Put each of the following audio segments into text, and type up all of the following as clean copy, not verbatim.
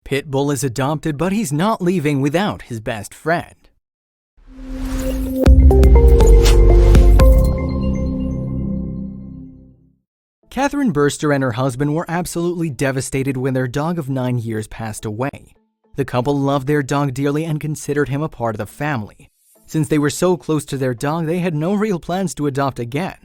Pitbull is adopted, but he's not leaving without his best friend. Catherine Burster and her husband were absolutely devastated when their dog of 9 years passed away. The couple loved their dog dearly and considered him a part of the family. Since they were so close to their dog, they had no real plans to adopt again.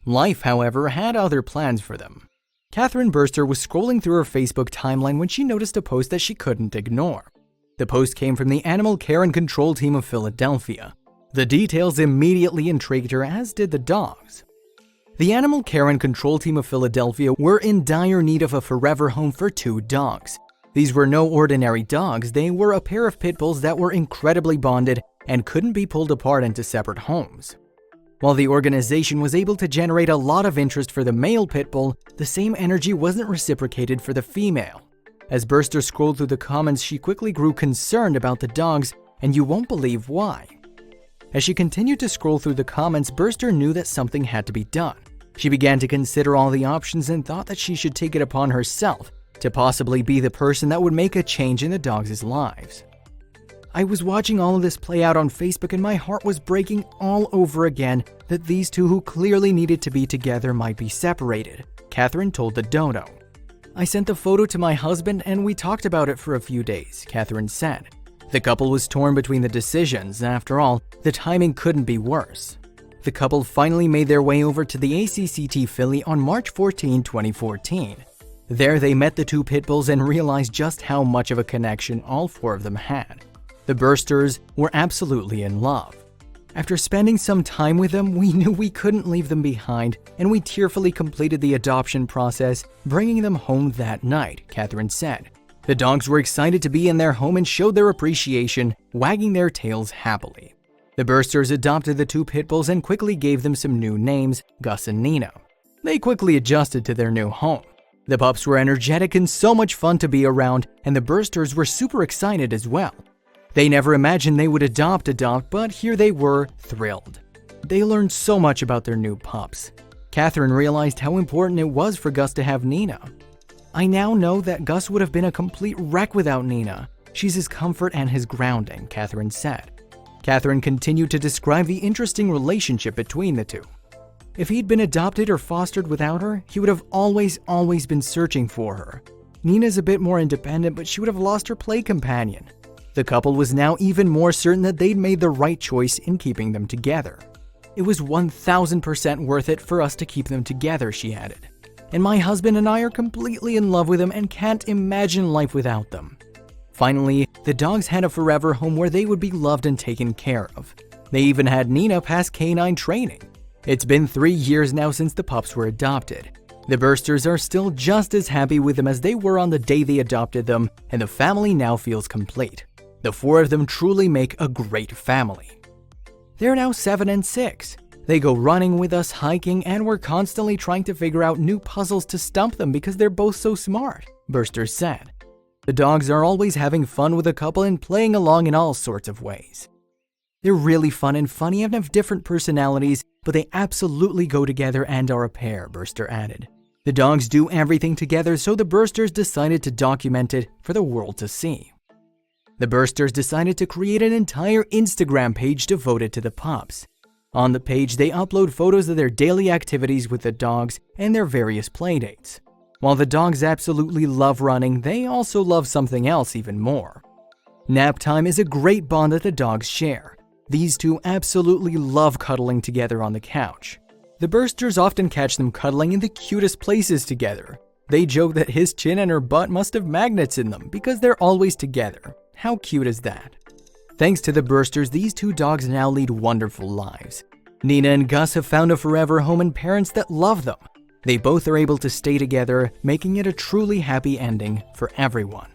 Life, however, had other plans for them. Catherine Burster was scrolling through her Facebook timeline when she noticed a post that she couldn't ignore. The post came from the Animal Care and Control Team of Philadelphia. The details immediately intrigued her, as did the dogs. The Animal Care and Control Team of Philadelphia were in dire need of a forever home for 2 dogs. These were no ordinary dogs, they were a pair of pit bulls that were incredibly bonded and couldn't be pulled apart into separate homes. While the organization was able to generate a lot of interest for the male pit bull, the same energy wasn't reciprocated for the female. As Burster scrolled through the comments, she quickly grew concerned about the dogs, and you won't believe why. As she continued to scroll through the comments, Burster knew that something had to be done. She began to consider all the options and thought that she should take it upon herself to possibly be the person that would make a change in the dogs' lives. I was watching all of this play out on Facebook and my heart was breaking all over again that these two who clearly needed to be together might be separated, Catherine told the Dodo. I sent the photo to my husband and we talked about it for a few days, Catherine said. The couple was torn between the decisions. After all, the timing couldn't be worse. The couple finally made their way over to the ACCT Philly on March 14, 2014. There they met the 2 pit bulls and realized just how much of a connection all 4 of them had. The Bursters were absolutely in love. After spending some time with them, we knew we couldn't leave them behind, and we tearfully completed the adoption process, bringing them home that night, Catherine said. The dogs were excited to be in their home and showed their appreciation, wagging their tails happily. The Bursters adopted the 2 pit bulls and quickly gave them some new names, Gus and Nina. They quickly adjusted to their new home. The pups were energetic and so much fun to be around, and the Bursters were super excited as well. They never imagined they would adopt, but here they were, thrilled. They learned so much about their new pups. Catherine realized how important it was for Gus to have Nina. I now know that Gus would have been a complete wreck without Nina. She's his comfort and his grounding, Catherine said. Catherine continued to describe the interesting relationship between the two. If he'd been adopted or fostered without her, he would have always been searching for her. Nina's a bit more independent, but she would have lost her play companion. The couple was now even more certain that they'd made the right choice in keeping them together. It was 1000% worth it for us to keep them together, she added. And my husband and I are completely in love with them and can't imagine life without them. Finally, the dogs had a forever home where they would be loved and taken care of. They even had Nina pass canine training. It's been 3 years now since the pups were adopted. The Bursters are still just as happy with them as they were on the day they adopted them, and the family now feels complete. The 4 of them truly make a great family. They're now 7 and 6. They go running with us, hiking, and we're constantly trying to figure out new puzzles to stump them because they're both so smart, Burster said. The dogs are always having fun with the couple and playing along in all sorts of ways. They're really fun and funny and have different personalities, but they absolutely go together and are a pair, Burster added. The dogs do everything together, so the Bursters decided to document it for the world to see. The Bursters decided to create an entire Instagram page devoted to the pups. On the page, they upload photos of their daily activities with the dogs and their various playdates. While the dogs absolutely love running, they also love something else even more. Nap time is a great bond that the dogs share. These 2 absolutely love cuddling together on the couch. The Bursters often catch them cuddling in the cutest places together. They joke that his chin and her butt must have magnets in them because they're always together. How cute is that? Thanks to the Bursters, these 2 dogs now lead wonderful lives. Nina and Gus have found a forever home and parents that love them. They both are able to stay together, making it a truly happy ending for everyone.